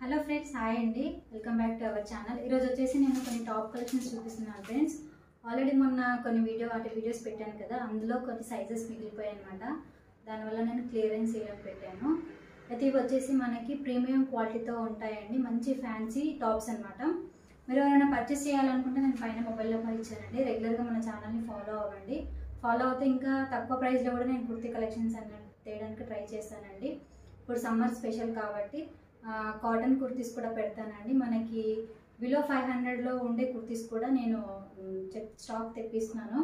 Hello friends, hi అండి. Welcome back to our channel. ఈరోజు వచ్చేసి నేను కొన్ని టాప్ కలెక్షన్స్ చూపిస్తున్నాను ఫ్రెండ్స్. ఆల్రెడీ మొన్న కొన్ని వీడియోస్ పెట్టాను కదా, అందులో కొన్ని సైజెస్ మిగిలిపోయాయి అనమాట. దానివల్ల నేను క్లియరెన్స్ చేయడం పెట్టాను. అయితే ఇవి వచ్చేసి మనకి ప్రీమియం క్వాలిటీతో ఉంటాయండి, మంచి ఫ్యాన్సీ టాప్స్ అనమాట. మీరు ఎవరైనా పర్చేస్ చేయాలనుకుంటే నేను పైన మొబైల్ నెంబర్ ఇచ్చానండి. రెగ్యులర్గా మన ఛానల్ని ఫాలో అవ్వండి. ఫాలో అవుతే ఇంకా తక్కువ ప్రైస్లో కూడా నేను కుర్తీ కలెక్షన్స్ అన్ని తేయడానికి ట్రై చేస్తానండి. ఇప్పుడు సమ్మర్ స్పెషల్ కాబట్టి కాటన్ కుర్తీస్ కూడా పెడతానండి. మనకి బిలో 500లో ఉండే కుర్తీస్ కూడా నేను స్టాక్ తెప్పిస్తున్నాను.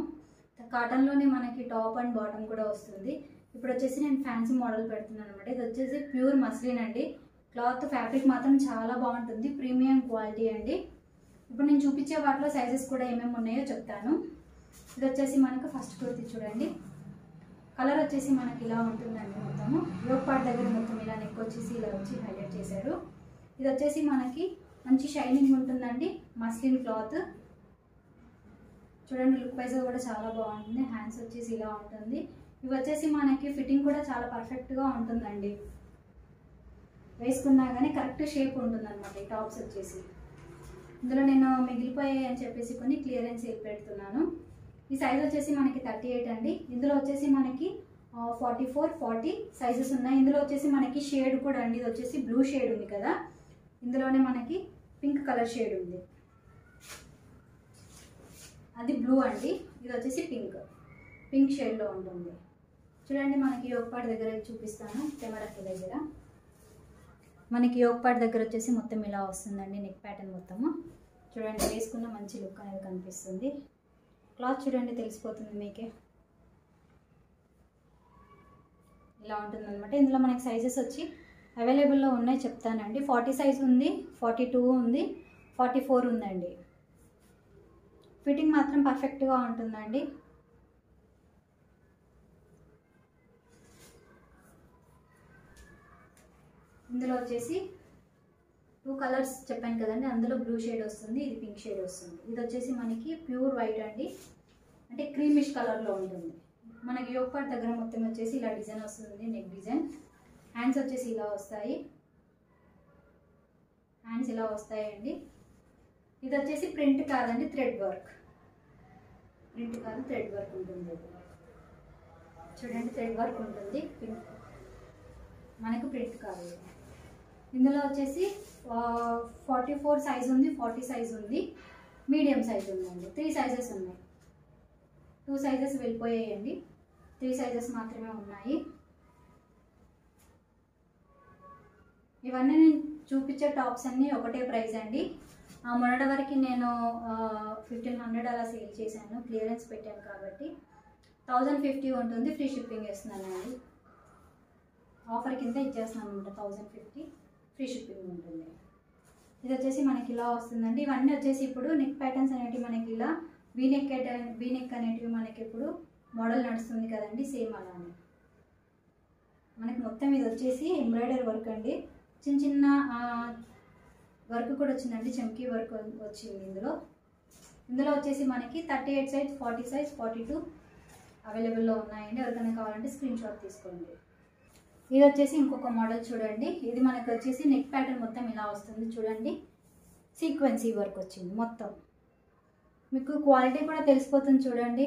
కాటన్లోనే మనకి టాప్ అండ్ బాటమ్ కూడా వస్తుంది. ఇప్పుడు వచ్చేసి నేను ఫ్యాన్సీ మోడల్ పెడుతున్నాను అనమాట. ఇది వచ్చేసి ప్యూర్ మస్లిన్ అండి. క్లాత్ ఫ్యాబ్రిక్ మాత్రం చాలా బాగుంటుంది, ప్రీమియం క్వాలిటీ అండి. ఇప్పుడు నేను చూపించే వాటిలో సైజెస్ కూడా ఏమేమి ఉన్నాయో చెప్తాను. ఇది వచ్చేసి మనకు ఫస్ట్ కుర్తీ చూడండి. కలర్ వచ్చేసి మనకి ఇలా ఉంటుందండి. మొత్తము యోక్ పార్ట్ దగ్గర మొత్తం ఇలా నెక్ వచ్చేసి ఇలా వచ్చి హైలైట్ చేశారు. ఇది వచ్చేసి మనకి మంచి షైనింగ్ ఉంటుందండి, మస్లిన్ క్లాత్. చూడండి, లుక్ వైజ్ కూడా చాలా బాగుంటుంది. హ్యాండ్స్ వచ్చేసి ఇలా ఉంటుంది. ఇవి వచ్చేసి మనకి ఫిట్టింగ్ కూడా చాలా పర్ఫెక్ట్గా ఉంటుందండి. వేసుకున్నా కానీ కరెక్ట్ షేప్ ఉంటుంది అనమాట ఈ టాప్స్ వచ్చేసి. ఇందులో నేను మిగిలిపోయాయి అని చెప్పేసి కొన్ని క్లియరెన్స్ పెడుతున్నాను. ఈ సైజ్ వచ్చేసి మనకి 38 అండి. ఇందులో వచ్చేసి మనకి 44, 40 సైజెస్ ఉన్నాయి. ఇందులో వచ్చేసి మనకి షేడ్ కూడా అండి. ఇది వచ్చేసి బ్లూ షేడ్ ఉంది కదా, ఇందులోనే మనకి పింక్ కలర్ షేడ్ ఉంది. అది బ్లూ అండి, ఇది వచ్చేసి పింక్ షేడ్లో ఉంటుంది. చూడండి, మనకి యోక్ పార్ట్ దగ్గర చూపిస్తాను కెమెరాకి దగ్గర. మనకి యోక్ పార్ట్ దగ్గర వచ్చేసి మొత్తం ఇలా వస్తుందండి, నెక్ ప్యాటర్న్ మొత్తము. చూడండి, వేసుకున్న మంచి లుక్ అనేది కనిపిస్తుంది. క్లాత్ చూడండి, తెలిసిపోతుంది మీకే. ఇలా ఉంటుంది అనమాట. ఇందులో మనకి సైజెస్ వచ్చి అవైలబుల్లో ఉన్నాయి చెప్తానండి. 40 సైజ్ ఉంది, 42 ఉంది, 44 ఉందండి. ఫిట్టింగ్ మాత్రం పర్ఫెక్ట్గా ఉంటుందండి. ఇందులో వచ్చేసి 2 కలర్స్ చెప్పాను కదండి, అందులో బ్లూ షేడ్ వస్తుంది, ఇది పింక్ షేడ్ వస్తుంది. ఇది వచ్చేసి మనకి ప్యూర్ వైట్ అండి, అంటే క్రీమిష్ కలర్లో ఉంటుంది. మనకి యోక్ పార్ట్ దగ్గర మొత్తం వచ్చేసి ఇలా డిజైన్ వస్తుంది, నెక్ డిజైన్. హ్యాండ్స్ వచ్చేసి ఇలా వస్తాయి, హ్యాండ్స్ ఇలా వస్తాయండి. ఇది వచ్చేసి ప్రింట్ కాదండి, థ్రెడ్ వర్క్. ప్రింట్ కాదు, థ్రెడ్ వర్క్ ఉంటుంది. చూడండి, థ్రెడ్ వర్క్ ఉంటుంది, మనకు ప్రింట్ కాదు. ఇందులో వచ్చేసి 44 సైజ్ ఉంది, 40 సైజ్ ఉంది, మీడియం సైజ్ ఉందండి. 3 సైజెస్ ఉన్నాయి. 2 సైజెస్ వెళ్ళిపోయాయండి, 3 సైజెస్ మాత్రమే ఉన్నాయి. ఇవన్నీ నేను చూపించే టాప్స్ అన్నీ ఒకటే ప్రైస్ అండి. మొన్నటి వరకు నేను 1500 అలా సేల్ చేశాను, క్లియరెన్స్ పెట్టాను కాబట్టి 1050 ఉంటుంది. ఫ్రీ షిప్పింగ్ వేస్తున్నానండి, ఆఫర్ కింద ఇచ్చేస్తున్నాను అనమాట. 1050 ఫ్రీ షిప్పింగ్ ఉంటుంది. ఇది వచ్చేసి మనకి ఇలా వస్తుందండి. ఇవన్నీ వచ్చేసి ఇప్పుడు నెక్ ప్యాటర్న్స్ అనేటివి మనకి ఇలా వీనెక్ అనేటివి మనకి ఇప్పుడు మోడల్ నడుస్తుంది కదండి, సేమ్ అలానే మనకి మొత్తం ఇది వచ్చేసి ఎంబ్రాయిడరీ వర్క్ అండి. చిన్న వర్క్ కూడా వచ్చిందండి, చమ్కీ వర్క్ వచ్చింది ఇందులో వచ్చేసి మనకి 38 సైజ్, 40 సైజ్, 42 అవైలబుల్లో ఉన్నాయండి. ఎవరికైనా కావాలంటే స్క్రీన్ షాట్ తీసుకోండి. ఇది వచ్చేసి ఇంకొక మోడల్ చూడండి. ఇది మనకు వచ్చేసి నెక్ ప్యాటర్న్ మొత్తం ఇలా వస్తుంది. చూడండి, సీక్వెన్సీ వర్క్ వచ్చింది మొత్తం. మీకు క్వాలిటీ కూడా తెలిసిపోతుంది, చూడండి,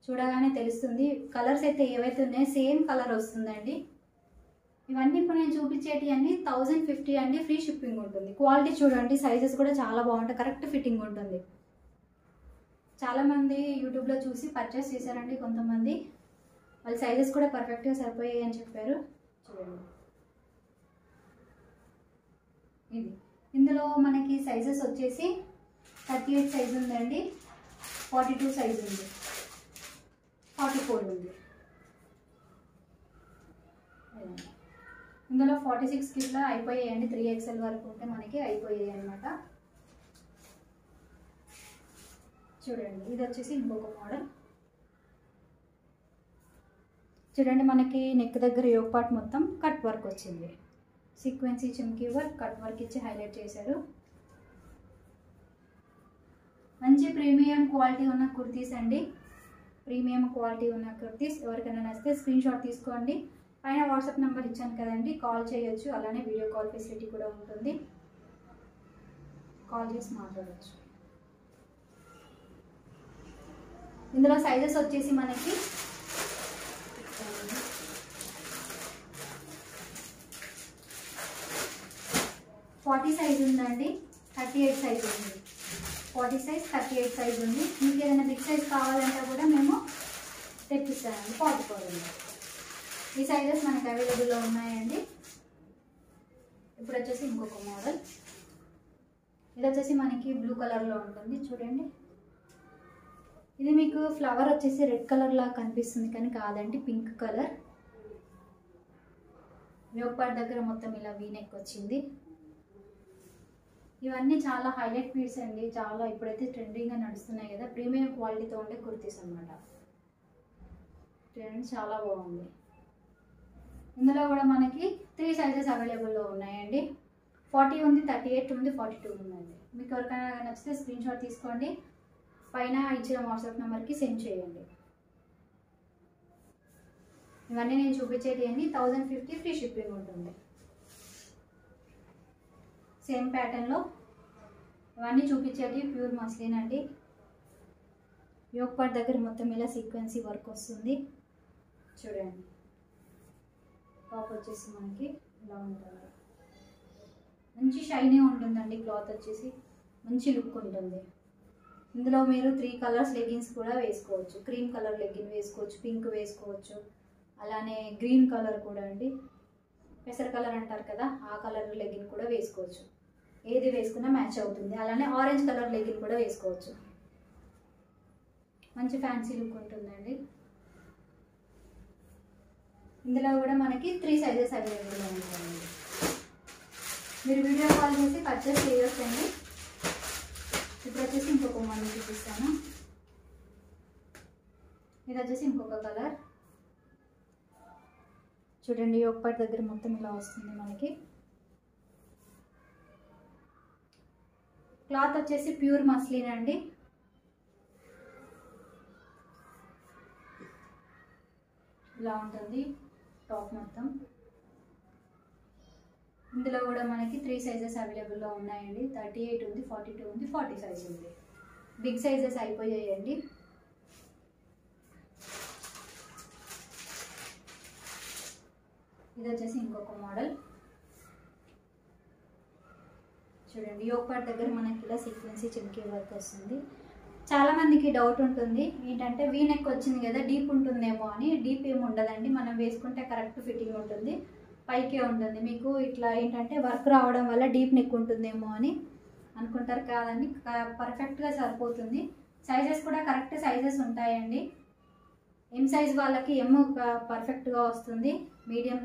చూడగానే తెలుస్తుంది. కలర్స్ అయితే ఏవైతే ఉన్నాయో సేమ్ కలర్ వస్తుందండి. ఇవన్నీ ఇప్పుడు నేను చూపించేటి అన్ని 1050 అండి, ఫ్రీ షిప్పింగ్ ఉంటుంది. క్వాలిటీ చూడండి, సైజెస్ కూడా చాలా బాగుంటాయి, కరెక్ట్ ఫిట్టింగ్ ఉంటుంది. చాలామంది యూట్యూబ్లో చూసి పర్చేస్ చేశారండి. కొంతమంది వాళ్ళ సైజెస్ కూడా పర్ఫెక్ట్గా సరిపోయాయి అని చెప్పారు. చూడండి, ఇది ఇందులో మనకి సైజెస్ వచ్చేసి 38 సైజ్ ఉందండి, 42 సైజ్ ఉంది, 44 ఉంది. ఇందులో 46 కిలో అయిపోయాయండి. 3XL వరకు ఉంటే మనకి అయిపోయాయి అనమాట. చూడండి, ఇది వచ్చేసి ఇంకొక మోడల్. చూడండి, మనకి నెక్ దగ్గర యోక్ పార్ట్ మొత్తం కట్ వర్క్ వచ్చింది. సీక్వెన్సీ చమ్కీ వర్క్, కట్ వర్క్ ఇచ్చి హైలైట్ చేశారు. మంచి ప్రీమియం క్వాలిటీ ఉన్న కుర్తీస్ అండి, ప్రీమియం క్వాలిటీ ఉన్న కుర్తీస్. ఎవరికైనా నచ్చితే స్క్రీన్ షాట్ తీసుకోండి. పైన వాట్సాప్ నెంబర్ ఇచ్చాను కదండి, కాల్ చేయొచ్చు. అలానే వీడియో కాల్ ఫెసిలిటీ కూడా ఉంటుంది. కాల్ చేసి మాట్లాడవచ్చు. ఇందులో సైజెస్ వచ్చేసి మనకి 40 సైజ్ ఉందండి, 38 సైజ్ ఉంది. 40 సైజ్ 38 సైజ్ ఉంది. మీకు ఏదైనా బిగ్ సైజ్ కావాలంటే కూడా మేము తెప్పిస్తామండి. 44 ఉంది. ఈ సైజెస్ మనకి అవైలబుల్లో ఉన్నాయండి. ఇప్పుడు వచ్చేసి ఇంకొక మోడల్. ఇది వచ్చేసి మనకి బ్లూ కలర్లో ఉంటుంది చూడండి. ఇది మీకు ఫ్లవర్ వచ్చేసి రెడ్ కలర్ లాగా కనిపిస్తుంది కానీ కాదండి, పింక్ కలర్. యోక్ పార్ట్ దగ్గర మొత్తం ఇలా వీనెక్ వచ్చింది. ఇవన్నీ చాలా హైలైట్ పీస్ అండి. చాలా ఇప్పుడైతే ట్రెండింగ్గా నడుస్తున్నాయి కదా, ప్రీమియం క్వాలిటీతో ఉండే కుర్తీస్ అనమాట. చూడండి చాలా బాగుంది. ఇందులో కూడా మనకి 3 సైజెస్ అవైలబుల్లో ఉన్నాయండి. 40 ఉంది, 38 ఉంది, 42 ఉందండి. మీకు ఎవరికైనా నచ్చితే స్క్రీన్ షాట్ తీసుకోండి, పైన ఇచ్చిన వాట్సాప్ నెంబర్కి సెండ్ చేయండి. ఇవన్నీ నేను చూపించేది అండి. 1050 ఫ్రీ షిప్పింగ్ ఉంటుంది. సేమ్ ప్యాటర్న్లో ఇవన్నీ చూపించేది ప్యూర్ మస్లిన్ అండి. యోక్ పార్ట్ దగ్గర మొత్తం ఇలా సీక్వెన్సీ వర్క్ వస్తుంది చూడండి. టాప్ వచ్చేసి మనకి ఇలా ఉంటుంది. మంచి షైనీ ఉంటుందండి. క్లాత్ వచ్చేసి మంచి లుక్ ఉంటుంది. ఇందులో మీరు 3 కలర్స్ లెగ్గిన్స్ కూడా వేసుకోవచ్చు. క్రీమ్ కలర్ లెగ్గిన్ వేసుకోవచ్చు, పింక్ వేసుకోవచ్చు, అలానే గ్రీన్ కలర్ కూడా అండి, పెసర్ కలర్ అంటారు కదా, ఆ కలర్ లెగ్గిన్ కూడా వేసుకోవచ్చు. ఏది వేసుకున్నా మ్యాచ్ అవుతుంది. అలానే ఆరెంజ్ కలర్ లెగ్గిన్ కూడా వేసుకోవచ్చు. మంచి ఫ్యాన్సీ లుక్ ఉంటుందండి. ఇందులో కూడా మనకి 3 సైజెస్ అవైలబుల్గా ఉంటాయండి. మీరు వీడియో కాల్ చేసి పర్చేస్ చేయొచ్చండి. ఇప్పుడు వచ్చేసి ఇంకొక మోడల్ చూపిస్తాను. ఇది వచ్చేసి ఇంకొక కలర్ చూడండి. యోక్ పార్ట్ దగ్గర మొత్తం ఇలా వస్తుంది మనకి. క్లాత్ వచ్చేసి ప్యూర్ మస్లిన్ అండి. ఇలా ఉంటుంది టాప్ మొత్తం. ఇందులో కూడా మనకి 3 సైజెస్ అవైలబుల్లో ఉన్నాయండి. 38 ఉంది, 42 ఉంది, 40 సైజ్ ఉంది. బిగ్ సైజెస్ అయిపోయాయండి. ఇది వచ్చేసి ఇంకొక మోడల్ చూడండి. యోక్ పార్ట్ దగ్గర మనకి ఇలా సీక్వెన్సీ చిమ్కీ వర్క్ వస్తుంది. చాలా మందికి డౌట్ ఉంటుంది ఏంటంటే వీ నెక్ వచ్చింది కదా డీప్ ఉంటుందేమో అని. డీప్ ఏమి ఉండదండి, మనం వేసుకుంటే కరెక్ట్ ఫిట్టింగ్ ఉంటుంది, పైకే ఉంటుంది. మీకు ఇట్లా ఏంటంటే వర్క్ రావడం వల్ల డీప్ నెక్ ఉంటుందేమో అని అనుకుంటారు, కాదండి, పర్ఫెక్ట్గా సరిపోతుంది. సైజెస్ కూడా కరెక్ట్ సైజెస్ ఉంటాయండి. ఎం సైజ్ వాళ్ళకి ఎం పర్ఫెక్ట్గా వస్తుంది, మీడియం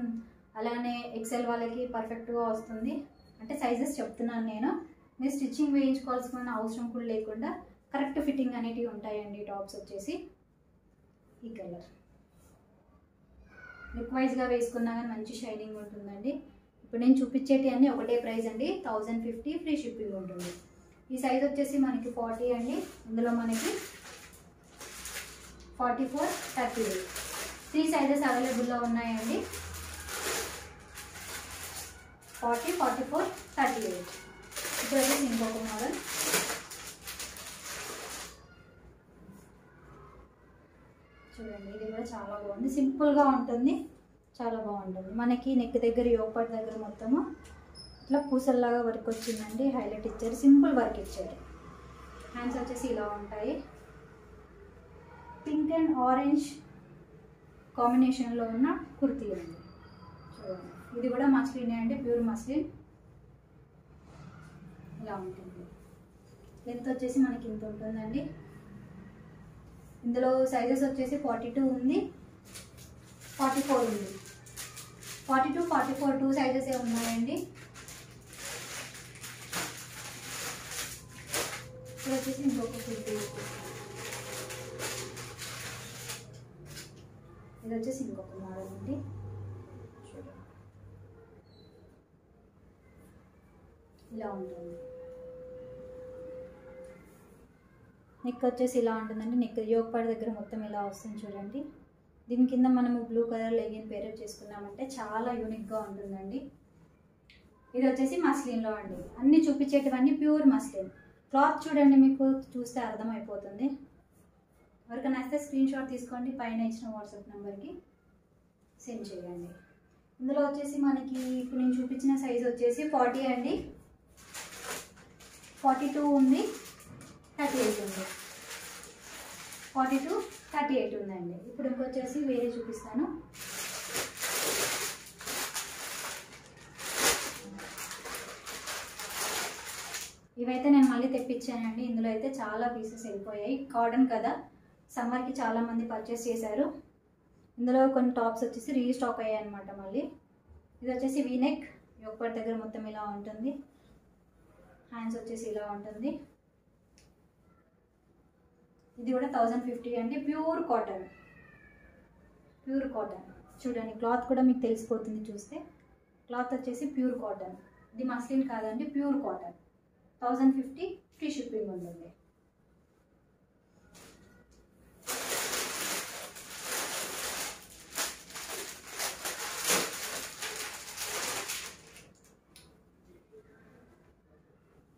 అలానే ఎక్సెల్ వాళ్ళకి పర్ఫెక్ట్గా వస్తుంది. అంటే సైజెస్ చెప్తున్నాను నేను. మీరు స్టిచ్చింగ్ వేయించుకోవాల్సిన అవసరం కూడా లేకుండా కరెక్ట్ ఫిట్టింగ్ అనేటివి ఉంటాయండి. టాప్స్ వచ్చేసి ఈ కలర్ లుక్ వైజ్గా వేసుకున్నా కానీ మంచి షైనింగ్ ఉంటుందండి. ఇప్పుడు నేను చూపించేటి అన్నీ ఒకటే ప్రైస్ అండి. 1050 ఫ్రీ షిప్పింగ్ ఉంటుంది. ఈ సైజ్ వచ్చేసి మనకి 40 అండి. ఇందులో మనకి 44, 38 3 సైజెస్ అవైలబుల్లో ఉన్నాయండి. 40, 44, 38. ఇప్పుడు వచ్చేసి ఇంకొక మోడల్ చూడండి. ఇది కూడా చాలా బాగుంది, సింపుల్గా ఉంటుంది, చాలా బాగుంటుంది. మనకి నెక్ దగ్గర యోక్ పార్ట్ దగ్గర మొత్తము ఇట్లా పూసల్లాగా వర్క్ వచ్చిందండి. హైలైట్ ఇచ్చారు, సింపుల్ వర్క్ ఇచ్చారు. హ్యాండ్స్ వచ్చేసి ఇలా ఉంటాయి. పింక్ అండ్ ఆరెంజ్ కాంబినేషన్లో ఉన్న కుర్తీ అండి చూడండి. ఇది కూడా మస్లిన్ అండి, ప్యూర్ మస్లిన్. ఇలా ఉంటుంది. లెంత్ వచ్చేసి మనకి ఇంత ఉంటుందండి. ఇందులో సైజెస్ వచ్చేసి 42 ఉంది, 44 ఉంది. 42, 44 2 సైజెసే ఉన్నాయండి. ఇక్కడ వచ్చేసి ఇంకొక కుర్తీ, ఇది వచ్చేసి ఇంకొక మోడల్ అండి చూడండి. ఇలా ఉంటుంది. నెక్ వచ్చేసి ఇలా ఉంటుందండి. నెక్ యోక్ పార్ట్ దగ్గర మొత్తం ఇలా వస్తుంది చూడండి. దీని కింద మనము బ్లూ కలర్ లెగిన్ పేరప్ చేసుకున్నామంటే చాలా యూనిక్గా ఉంటుందండి. ఇది వచ్చేసి మస్లిన్లో అండి. అన్నీ చూపించేటివన్నీ ప్యూర్ మస్లిన్. క్లాత్ చూడండి, మీకు చూస్తే అర్థమైపోతుంది. ఎవరికైనా నచ్చితే స్క్రీన్ షాట్ తీసుకోండి, పైన ఇచ్చిన వాట్సాప్ నెంబర్కి సెండ్ చేయండి. ఇందులో వచ్చేసి మనకి ఇప్పుడు నేను చూపించిన సైజ్ వచ్చేసి 40 అండి, 42 ఉంది, 38 ఉంది, 42, 38 ఉందండి. ఇప్పుడు ఇంకొచ్చేసి వేరే చూపిస్తాను. ఇవైతే నేను మళ్ళీ తెప్పించానండి. ఇందులో అయితే చాలా పీసెస్ వెళ్ళిపోయాయి. కాటన్ కదా, సమ్మర్కి చాలామంది పర్చేస్ చేశారు. ఇందులో కొన్ని టాప్స్ వచ్చేసి రీస్టాక్ అయ్యాయి అనమాట మళ్ళీ. ఇది వచ్చేసి వీనెక్, యోగపాట్ దగ్గర మొత్తం ఇలా ఉంటుంది, హ్యాండ్స్ వచ్చేసి ఇలా ఉంటుంది. ఇది కూడా 1050 అండి, ప్యూర్ కాటన్. ప్యూర్ కాటన్ చూడండి, క్లాత్ కూడా మీకు తెలిసిపోతుంది చూస్తే. క్లాత్ వచ్చేసి ప్యూర్ కాటన్, ఇది మస్లిన్ కాదండి, ప్యూర్ కాటన్. 1050, ఫ్రీ షిప్పింగ్ ఉంటుంది.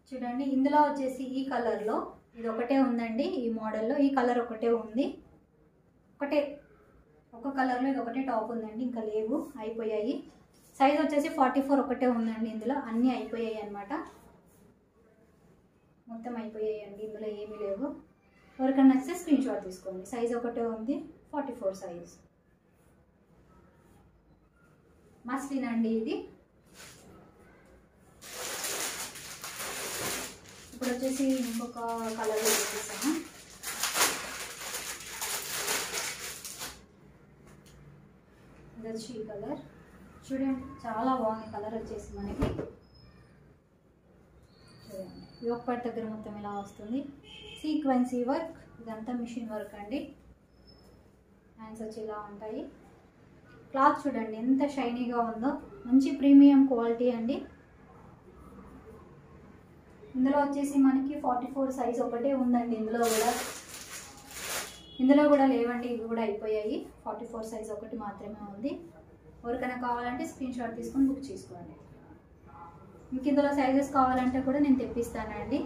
చూడండి, ఇందులో వచ్చేసి ఈ కలర్లో ఇది ఒకటే ఉందండి. ఈ మోడల్లో ఈ కలర్ ఒకటే ఉంది. ఒక కలర్లో ఇది ఒకటే టాప్ ఉందండి, ఇంకా లేవు, అయిపోయాయి. సైజ్ వచ్చేసి 44 ఒకటే ఉందండి. ఇందులో అన్నీ అయిపోయాయి అన్నమాట, మొత్తం అయిపోయాయండి. ఇందులో ఏమీ లేవు. ఎవరికైనా నచ్చితే స్క్రీన్ షాట్ తీసుకోండి. సైజ్ ఒకటే ఉంది, 44 సైజ్. మస్లిన్ అండి ఇది. ఇప్పుడు వచ్చేసి ఇంకొక కలర్ చూపిస్తాను. ఇది వచ్చి ఈ కలర్ చూడండి, చాలా బాగుంది కలర్ వచ్చేసి మనకి. చూడండి, యోగపాట్ దగ్గర మొత్తం ఇలా వస్తుంది, సీక్వెన్సీ వర్క్, ఇదంతా మిషన్ వర్క్ అండి. హ్యాండ్స్ వచ్చి ఇలా ఉంటాయి. క్లాత్ చూడండి ఎంత షైనీగా ఉందో, మంచి ప్రీమియం క్వాలిటీ అండి. ఇందులో వచ్చేసి మనకి 44 సైజ్ ఒకటే ఉందండి. ఇందులో కూడా లేవండి, ఇవి కూడా అయిపోయాయి. 44 సైజ్ ఒకటి మాత్రమే ఉంది. ఎవరికైనా కావాలంటే స్క్రీన్ షాట్ తీసుకొని బుక్ చేసుకోండి. మీకు ఇందులో సైజెస్ కావాలంటే కూడా నేను తెప్పిస్తానండి.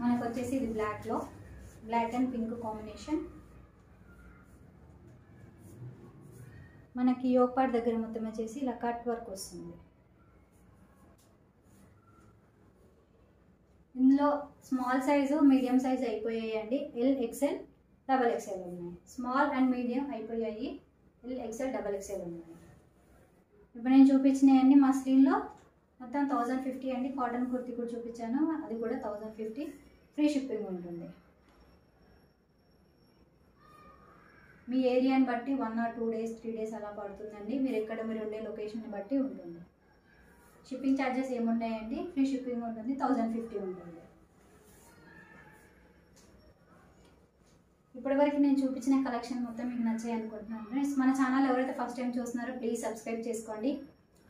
మనకు వచ్చేసి ఇది బ్లాక్లో, బ్లాక్ అండ్ పింక్ కాంబినేషన్. మనకి యోగపాట్ దగ్గర మొత్తం వచ్చేసి ఇలా కట్ వర్క్ వస్తుంది. ఇందులో స్మాల్ సైజు, మీడియం సైజ్ అయిపోయాయండి. ఎల్, ఎక్స్ఎల్, డబల్ ఎక్స్ఎల్ ఉన్నాయి. స్మాల్ అండ్ మీడియం అయిపోయాయి, ఎల్, ఎక్స్ఎల్, డబల్ ఎక్స్ఎల్ ఉన్నాయి. ఇప్పుడు నేను చూపించినవన్నీ మస్లిన్లో మొత్తం 1050 అండి. కాటన్ కుర్తీ కూడా చూపించాను, అది కూడా 1050, ఫ్రీ షిప్పింగ్ ఉంటుంది. మీ ఏరియాని బట్టి 1 or 2 days 3 days అలా పడుతుందండి. మీరు ఉండే లొకేషన్ని బట్టి ఉంటుంది. షిప్పింగ్ ఛార్జెస్ ఏముంటాయండి, ఫ్రీ షిప్పింగ్ ఉంటుంది, 1050 ఉంటుంది. ఇప్పటివరకు నేను చూపించిన కలెక్షన్ మొత్తం మీకు నచ్చాయి అనుకుంటున్నాను ఫ్రెండ్స్. మన ఛానల్ ఎవరైతే ఫస్ట్ టైం చూస్తున్నారో ప్లీజ్ సబ్స్క్రైబ్ చేసుకోండి.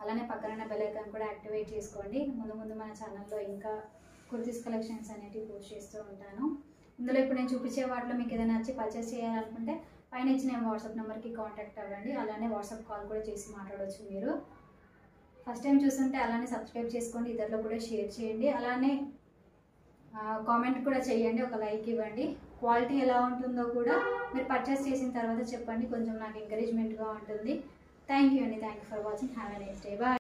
అలానే పక్కన బెల్ ఐకాన్ కూడా యాక్టివేట్ చేసుకోండి. ముందు మన ఛానల్లో ఇంకా కుర్తీస్ కలెక్షన్స్ అనేవి పోస్ట్ చేస్తూ ఉంటాను. ఇందులో ఇప్పుడు నేను చూపించే వాటిలో మీకు ఏదైనా నచ్చి పర్చేస్ చేయాలనుకుంటే పైన ఇచ్చిన వాట్సాప్ నెంబర్కి కాంటాక్ట్ అవ్వండి. అలానే వాట్సాప్ కాల్ కూడా చేసి మాట్లాడవచ్చు. మీరు ఫస్ట్ టైం చూస్తుంటే అలానే సబ్స్క్రైబ్ చేసుకోండి, ఇతరులో కూడా షేర్ చేయండి. అలానే కామెంట్ కూడా చేయండి, ఒక లైక్ ఇవ్వండి. క్వాలిటీ ఎలా ఉంటుందో కూడా మీరు పర్చేస్ చేసిన తర్వాత చెప్పండి, కొంచెం నాకు ఎంకరేజ్మెంట్గా ఉంటుంది. థ్యాంక్ యూ అండి. Thank you for watching. Have a nice day. Bye.